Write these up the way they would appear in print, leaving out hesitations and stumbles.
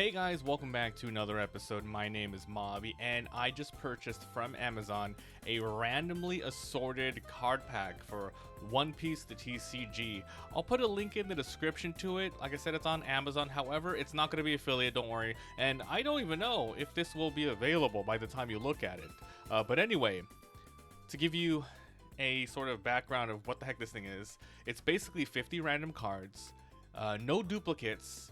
Hey guys, welcome back to another episode. My name is Mobby, and I just purchased from Amazon a randomly assorted card pack for Piece TCG. I'll put a link in the description to it. Like I said, it's on Amazon. However, it's not going to be affiliate, don't worry. And I don't even know if this will be available by the time you look at it. But anyway, to give you a sort of background of what the heck this thing is, it's basically 50 random cards, no duplicates,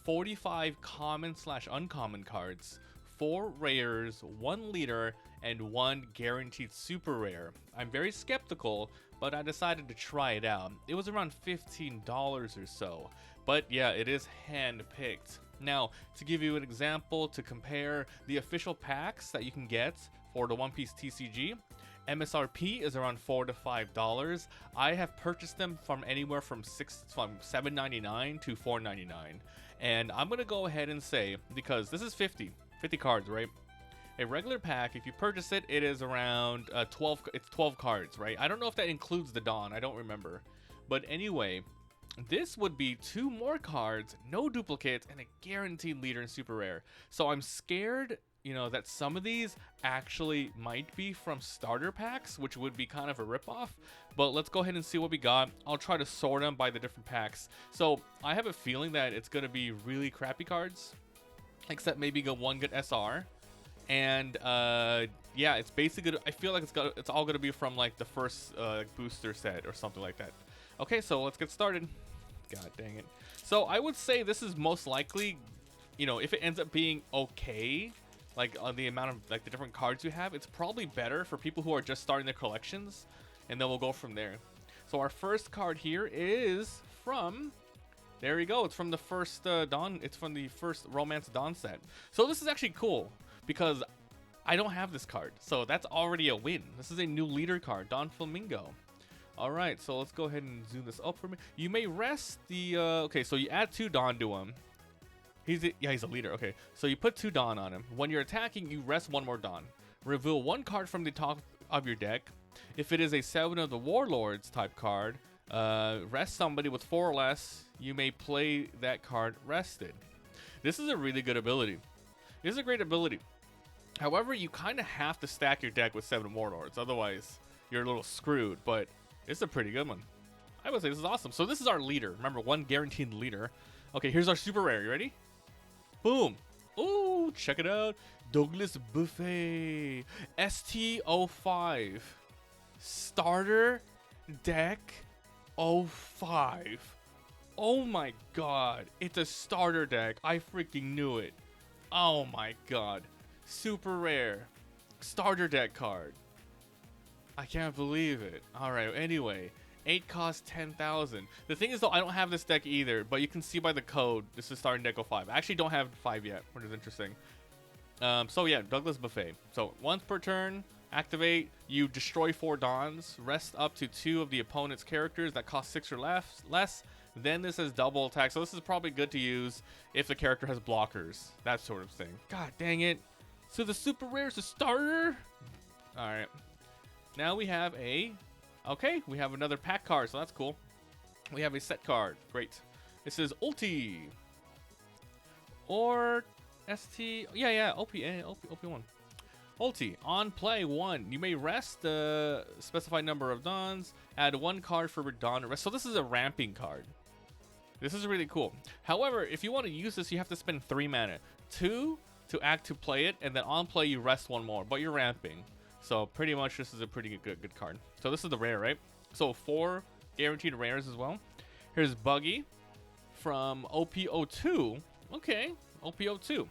45 common/uncommon cards, 4 rares, 1 leader, and 1 guaranteed super rare. I'm very skeptical, but I decided to try it out. It was around $15 or so, but yeah, it is hand-picked. Now, to give you an example to compare the official packs that you can get for the Piece TCG, MSRP is around $4 to $5. I have purchased them from anywhere from $7.99 to $4.99. And I'm gonna go ahead and say, because this is 50 cards, right? A regular pack, if you purchase it, it is around 12. It's 12 cards, right? I don't know if that includes the Dawn. I don't remember. But anyway, this would be 2 more cards, no duplicates, and a guaranteed leader and super rare. So I'm scared, you know, that some of these actually might be from starter packs, which would be kind of a ripoff. But let's go ahead and see what we got. I'll try to sort them by the different packs. So I have a feeling that it's going to be really crappy cards, except maybe one good SR. And yeah, it's basically, I feel like it's all going to be from like the first booster set or something like that. Okay, so let's get started. God dang it. So I would say this is most likely, you know, if it ends up being okay, like on the amount of like the different cards you have, it's probably better for people who are just starting their collections, and then we'll go from there. So our first card here is from, there we go, it's from the first Dawn, it's from the first Romance Dawn set. So this is actually cool because I don't have this card, so that's already a win. This is a new leader card, Dawn Flamingo. All right, so let's go ahead and zoom this up for me. You may rest the okay, so you add 2 Dawn to him. He's a leader. Okay, so you put 2 Dawn on him. When you're attacking, you rest 1 more Dawn. Reveal 1 card from the top of your deck. If it is a 7 of the Warlords type card, rest somebody with 4 or less. You may play that card rested. This is a really good ability. This is a great ability. However, you kind of have to stack your deck with 7 Warlords, otherwise you're a little screwed. But it's a pretty good one. I would say this is awesome. So this is our leader. Remember, 1 guaranteed leader. Okay, here's our super rare. You ready? Boom. Ooh, check it out. Douglas Buffet. ST05. Starter deck 05. Oh my god. It's a starter deck. I freaking knew it. Oh my god. Super rare. Starter deck card. I can't believe it. Alright, anyway. 8 costs 10,000. The thing is, though, I don't have this deck either, but you can see by the code, this is starting deck 05. I actually don't have 5 yet, which is interesting. So yeah, Douglas Buffet. So once per turn, activate, you destroy 4 Dawns, rest up to 2 of the opponent's characters that cost 6 or less. Then this is double attack, so this is probably good to use if the character has blockers, that sort of thing. God dang it. So the super rare is a starter? Alright. Now we have a... Okay, we have another pack card, so that's cool. We have a set card. Great. This is Ulti. Or ST. Yeah, OP1. Ulti. On play 1. You may rest the specified number of Dawns. Add 1 card for Dawn rest. So this is a ramping card. This is really cool. However, if you want to use this, you have to spend 3 mana. 2 to play it, and then on play you rest 1 more, but you're ramping. So pretty much this is a pretty good card. So this is the rare, right? So 4 guaranteed rares as well. Here's Buggy from OP02. Okay, OP02.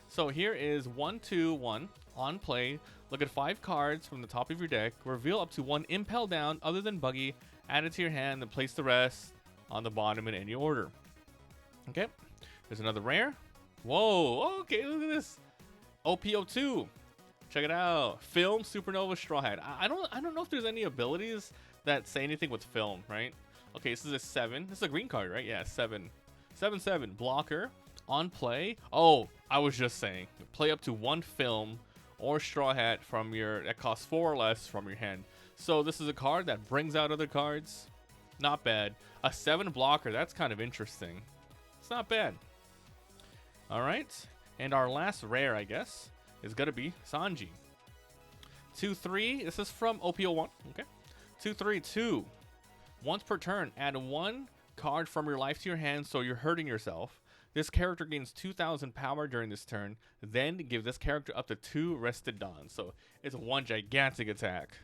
So here is 1/2/1 on play. Look at 5 cards from the top of your deck. Reveal up to 1 Impel down other than Buggy. Add it to your hand and place the rest on the bottom in any order. Okay, there's another rare. Whoa, okay, look at this. OP02. Check it out. Film Supernova Straw Hat. I don't know if there's any abilities that say anything with film, right? Okay, this is a 7. This is a green card, right? Yeah, 7. 7/7. Blocker. On play. Oh, I was just saying. Play up to 1 film or straw hat from your that costs 4 or less from your hand. So this is a card that brings out other cards. Not bad. A 7 blocker. That's kind of interesting. It's not bad. All right. And our last rare, I guess, is going to be Sanji. 2/3. This is from OP01. Okay. 2/3/2. Once per turn, add 1 card from your life to your hand, so you're hurting yourself. This character gains 2,000 power during this turn. Then give this character up to 2 rested Dons. So it's one gigantic attack.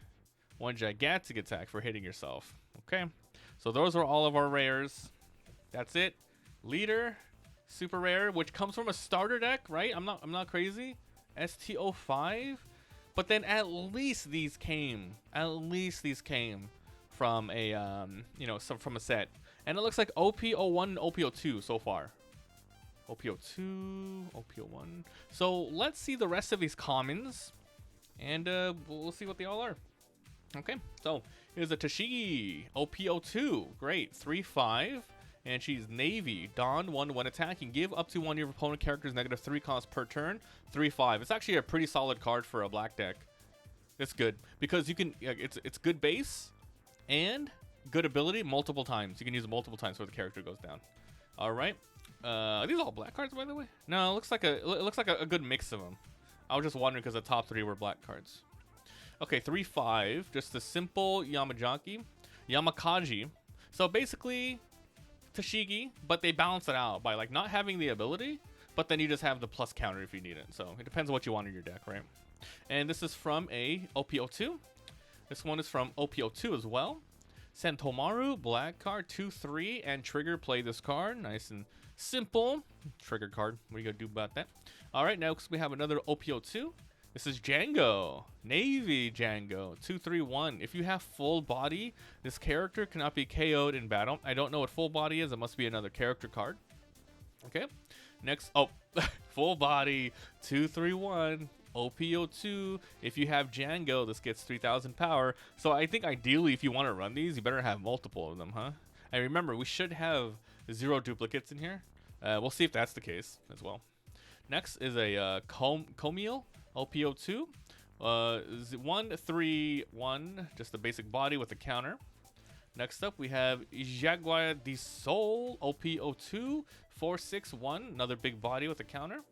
One gigantic attack for hitting yourself. Okay. So those are all of our rares. That's it. Leader, super rare, which comes from a starter deck, right? I'm not crazy. ST05. But then at least these came. At least these came from a from a set. And it looks like OP01 and OP02 so far. OP02, OP01. So let's see the rest of these commons, and we'll see what they all are. Okay, so here's a Tashigi, OP02. Great, 3/5, and she's Navy. Don 1/1 attack. You can give up to one of your opponent character's -3 cost per turn. 3/5. It's actually a pretty solid card for a black deck. It's good because you can. It's good base and good ability multiple times. You can use it multiple times before the character goes down. All right. Are these all black cards, by the way? No, it looks like a good mix of them. I was just wondering because the top 3 were black cards. Okay, 3/5, just a simple Yamakaji. So basically, Tashigi, but they balance it out by like not having the ability, but then you just have the plus counter if you need it. So it depends on what you want in your deck, right? And this is from a OP02. This one is from OP02 as well. Sentomaru, black card, 2/3, and trigger, play this card. Nice and simple. Trigger card. What are you going to do about that? All right, next we have another OP02. This is Django. Navy Django. 2/3/1. If you have full body, this character cannot be KO'd in battle. I don't know what full body is. It must be another character card. Okay. Next. Oh, full body. 2/3/1. OP02. If you have Django, this gets 3,000 power. So I think ideally, if you want to run these, you better have multiple of them, huh? And remember, we should have 0 duplicates in here. We'll see if that's the case as well. Next is a Komiel, OP02. 1/3/1, just a basic body with a counter. Next up, we have Jaguar de Sol, OP02, 4/6/1, another big body with a counter.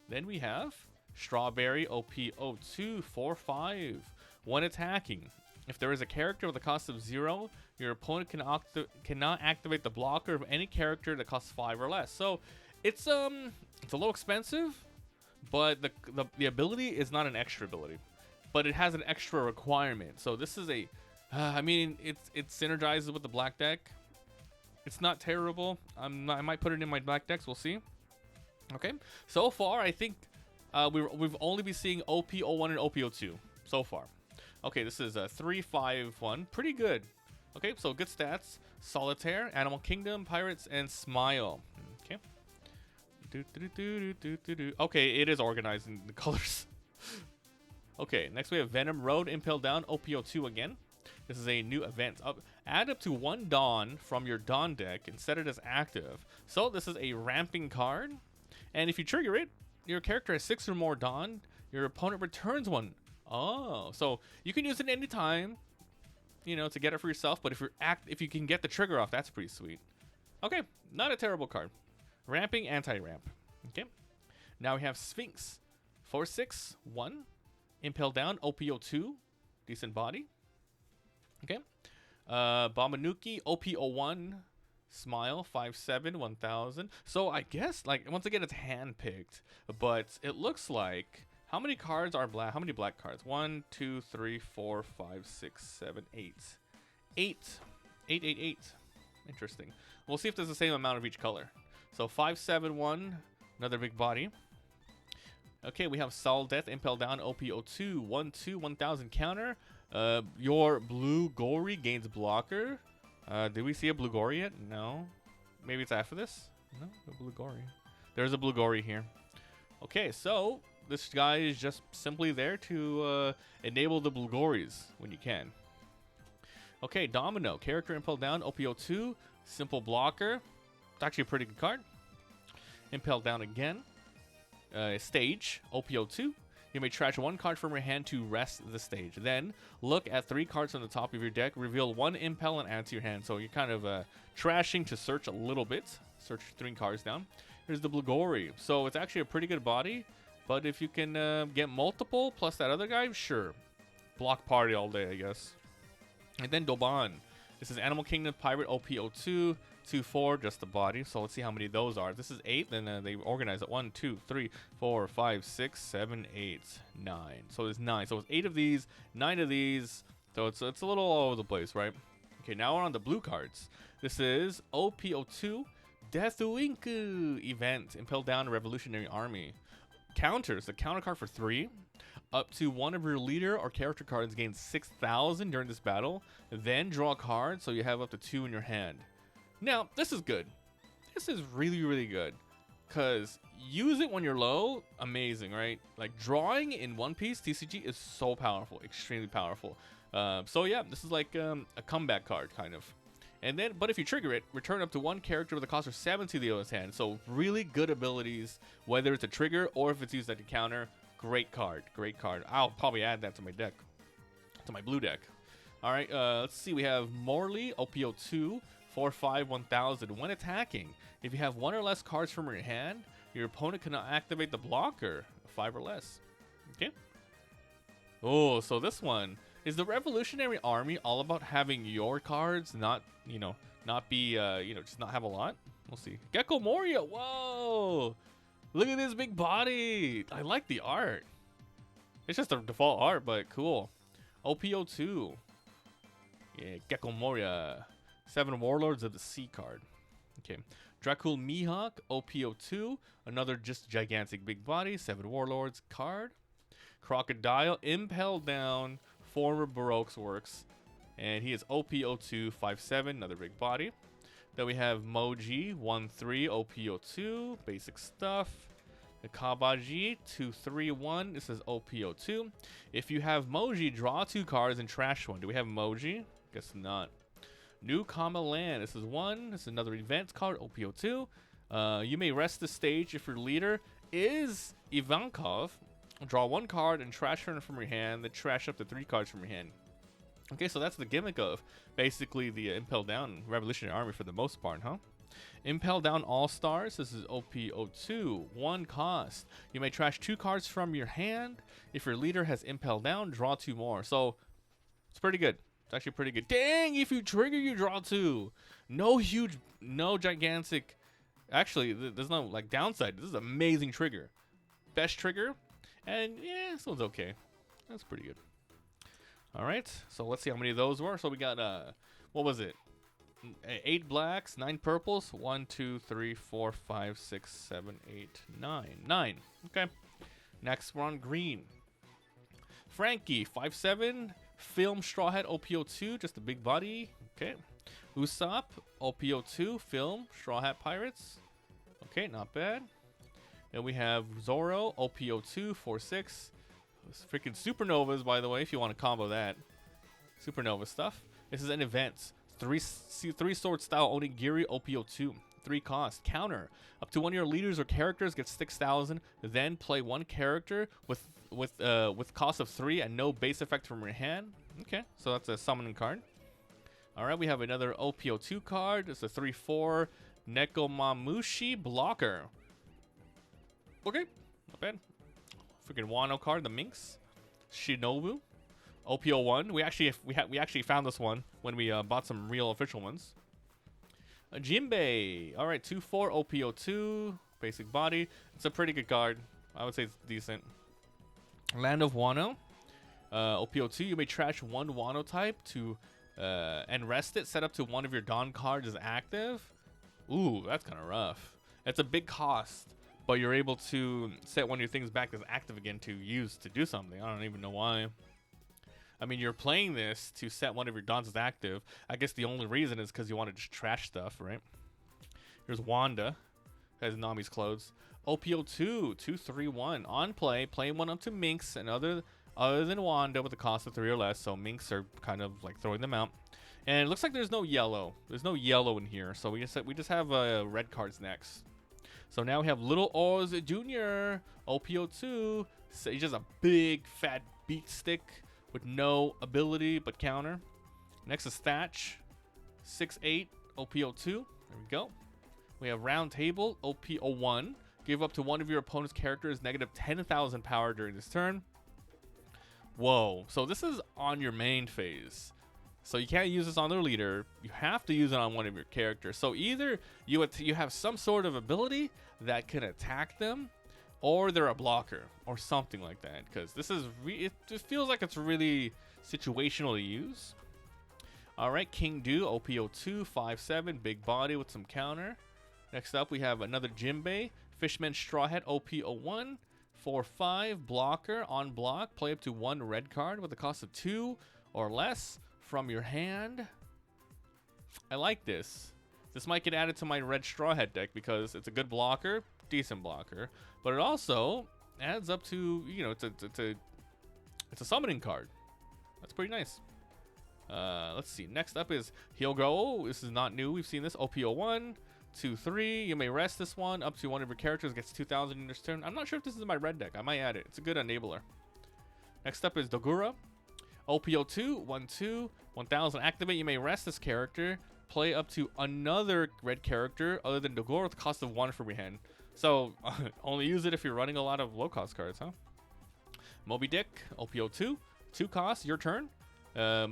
Then we have Strawberry, OP02, 4/5, 1 attacking. If there is a character with a cost of 0, your opponent cannot activate the blocker of any character that costs 5 or less. So it's a little expensive, but the ability is not an extra ability, but it has an extra requirement. So this is I mean, it synergizes with the black deck. It's not terrible. I might put it in my black decks. We'll see. Okay. So far, I think we've only been seeing OP01 and OP02 so far. Okay, this is a 3/5/1. Pretty good. Okay, so good stats. Solitaire, Animal Kingdom, Pirates, and Smile. Okay. Okay, it is organized in the colors. Okay, next we have Venom Road, Impale Down, OP02 again. This is a new event. Add up to 1 Dawn from your Dawn deck and set it as active. So this is a ramping card. And if you trigger it, your character has 6 or more Dawn. Your opponent returns 1. Oh, so you can use it anytime, to get it for yourself. But if you can get the trigger off, that's pretty sweet. Okay, not a terrible card. Ramping, anti-ramp. Okay, now we have Sphinx, 4/6/1, Impale Down, OP02, decent body. Okay, Bamanuki, OP01, Smile, 5/7, 1,000. So I guess once again it's handpicked, but it looks like. How many cards are black? How many black cards? 1, 2, 3, 4, 5, 6, 7, 8. 8. 8, 8, 8. Interesting. We'll see if there's the same amount of each color. So 5/7/1, another big body. Okay, we have Sol Death, Impale Down, OP02, 1/2, 1,000 counter. Your Blue Gory gains blocker. Did we see a Blue Gory yet? No. Maybe it's after this? No, the Blue Gory. There's a Blue Gory here. Okay, so this guy is just simply there to enable the Blue Gories when you can. Okay, Domino, character Impale Down, OP02, simple blocker. It's actually a pretty good card. Impale Down again. Stage, OP02. You may trash 1 card from your hand to rest the stage. Then look at 3 cards on the top of your deck, reveal 1 Impale and add to your hand. So you're kind of trashing to search a little bit. Search 3 cards down. Here's the Blugori. So it's actually a pretty good body, but if you can get multiple plus that other guy, sure. Block party all day, I guess. And then Doban. This is Animal Kingdom Pirate OP02, 2-4, just the body. So let's see how many of those are. If this is 8, then they organize it. 1, 2, 3, 4, 5, 6, 7, 8, 9. So there's 9. So it's 8 of these, 9 of these. So it's a little all over the place, right? Okay, now we're on the blue cards. This is OP02, Deathwinku event. Impel down a Revolutionary Army. Counters, the counter card for 3. Up to one of your leader or character cards gains 6,000 during this battle. Then draw a card, so you have up to 2 in your hand. Now, this is good. This is really, really good. Because use it when you're low, amazing, right? Like, drawing in One Piece TCG is so powerful, extremely powerful. So yeah, this is like a comeback card, kind of. And then, but if you trigger it, return up to one character with a cost of 7 to the other's hand. So really good abilities, whether it's a trigger or if it's used like a counter. Great card, great card. I'll probably add that to my deck, to my blue deck. All right, let's see. We have Morley, OP02, 4/5, 1000. When attacking, if you have 1 or less cards from your hand, your opponent cannot activate the blocker, 5 or less. Okay. Oh, so this one is the Revolutionary Army all about having your cards, not not be just not have a lot. We'll see. Gecko Moria. Whoa. Look at this big body. I like the art. It's just a default art, but cool. OP02. Yeah, Gecko Moria. 7 Warlords of the Sea card. Okay. Dracul Mihawk, OP02. Another just gigantic big body. 7 Warlords card. Crocodile, Impel Down. Former Baroque's works. And he is OP02, 5/7. Another big body. Then we have Moji, 1/3, OP02, basic stuff. The Kabaji, 2/3/1. This is OP02. If you have Moji, draw 2 cards and trash 1. Do we have Moji? Guess not. New Kama Land. This is 1. This is another event card, OP02. You may rest the stage if your leader is Ivankov. Draw 1 card and trash her from your hand, then trash up to 3 cards from your hand. Okay, so that's the gimmick of basically the Impel Down Revolutionary Army for the most part, huh? Impel Down All-Stars. This is OP02. 1 cost. You may trash 2 cards from your hand. If your leader has Impel Down, draw 2 more. So it's pretty good. It's actually pretty good. Dang, if you trigger, you draw 2. No huge, no gigantic. Actually, there's no like downside. This is an amazing trigger. Best trigger. And yeah, this one's okay. That's pretty good. All right, so let's see how many of those were. So we got, what was it? 8 blacks, 9 purples. 1, 2, 3, 4, 5, 6, 7, 8, 9. 9. Okay. Next, we're on green. Frankie, 5/7. Film Straw Hat, OP02, just a big body. Okay. Usopp, OP02, Film Straw Hat Pirates. Okay, not bad. Then we have Zoro, OP02, 4/6. Freaking supernovas, by the way, if you want to combo that. Supernova stuff. This is an event. 3 sword style onigiri, OP02. 3 cost. Counter. Up to one of your leaders or characters gets 6,000. Then play 1 character with cost of 3 and no base effect from your hand. Okay, so that's a summoning card. All right, we have another OP02 card. It's a 3/4 Nekomamushi blocker. Okay, not bad. Freaking Wano card, the Minx. Shinobu. OP01. We actually found this one when we bought some real official ones. Jinbei. All right, 2/4 OP02. Basic body. It's a pretty good card. I would say it's decent. Land of Wano. OP02. You may trash 1 Wano type to and rest it. Set up to one of your Dawn cards as active. Ooh, that's kind of rough. It's a big cost, but you're able to set one of your things back as active again to use to do something. I don't even know why. I mean, you're playing this to set one of your Dons as active. I guess the only reason is because you want to just trash stuff, right? Here's Wanda. Has Nami's clothes. OP02, 2/3/1. On play, play 1 up to Minx and other than Wanda with a cost of 3 or less. So Minx are kind of like throwing them out. And it looks like there's no yellow. There's no yellow in here. So we just have red cards next. So now we have Little Oz Jr. OP02. So he's just a big fat beat stick with no ability but counter. Next is Thatch. 6/8 OP02. There we go. We have Round Table, OP01. Give up to one of your opponent's characters negative 10,000 power during this turn. Whoa. So this is on your main phase. So you can't use this on their leader. You have to use it on one of your characters. So either you have some sort of ability that can attack them, or they're a blocker, or something like that. Because this is it just feels like it's really situational to use. All right, King Do, OP02, 5/7, big body with some counter. Next up, we have another Jinbei, Fishman Strawhead, OP01, 4/5, blocker on block. Play up to 1 red card with a cost of 2 or less from your hand. I like this. This might get added to my red Straw Hat deck because it's a good blocker, decent blocker, but it also adds up to, you know, it's a summoning card. That's pretty nice. Let's see. Next up is Heal Go. This is not new. We've seen this. OP01, 2/3. You may rest this one up to one of your characters. Gets 2,000 in this turn. I'm not sure if this is my red deck. I might add it. It's a good enabler. Next up is Dogura. OP02, 1/2, 1,000. Activate. You may rest this character. Play up to another red character other than Dogura with the cost of 1 from your hand. So only use it if you're running a lot of low cost cards, huh? Moby Dick, OP02, 2 costs. Your turn.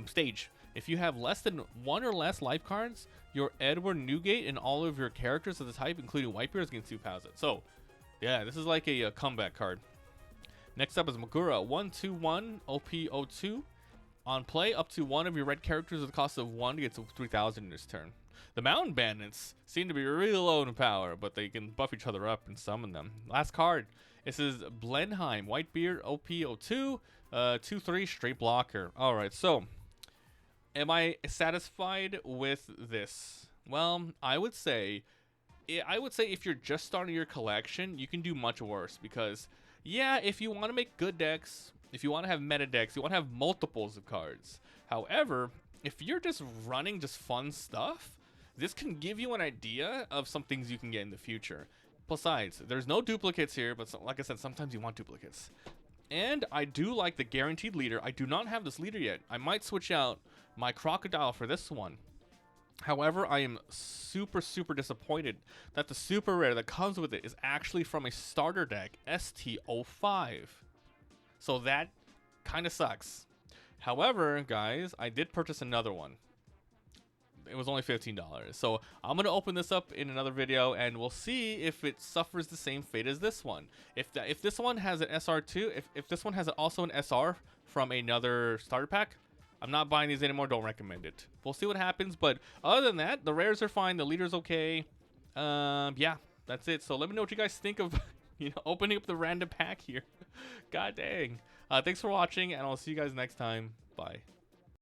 Stage. If you have less than 1 or less life cards, your Edward Newgate and all of your characters of the type, including Whitebeard, can 2-pounds it. So, yeah, this is like a comeback card. Next up is Magura, 1/2/1, OP02. On play, up to one of your red characters with the cost of 1 gets 3,000 in this turn. The Mountain Bandits seem to be really low in power, but they can buff each other up and summon them. Last card. This is Blenheim, Whitebeard, OP02, 2/3, straight blocker. All right, so am I satisfied with this? Well, I would say if you're just starting your collection, you can do much worse because, yeah, if you want to make good decks, if you want to have meta decks, you want to have multiples of cards. However, if you're just running just fun stuff, this can give you an idea of some things you can get in the future. Besides, there's no duplicates here, but like I said, sometimes you want duplicates. And I do like the guaranteed leader. I do not have this leader yet. I might switch out my Crocodile for this one. However, I am super disappointed that the super rare that comes with it is actually from a starter deck, ST05. So that kind of sucks. However, guys, I did purchase another one. It was only $15. So I'm going to open this up in another video and we'll see if it suffers the same fate as this one. If this one has an SR2, if this one has also an SR from another starter pack, I'm not buying these anymore. Don't recommend it. We'll see what happens. But other than that, the rares are fine. The leader's okay. Yeah, that's it. So let me know what you guys think of opening up the random pack here. God dang. Thanks for watching, and I'll see you guys next time. Bye.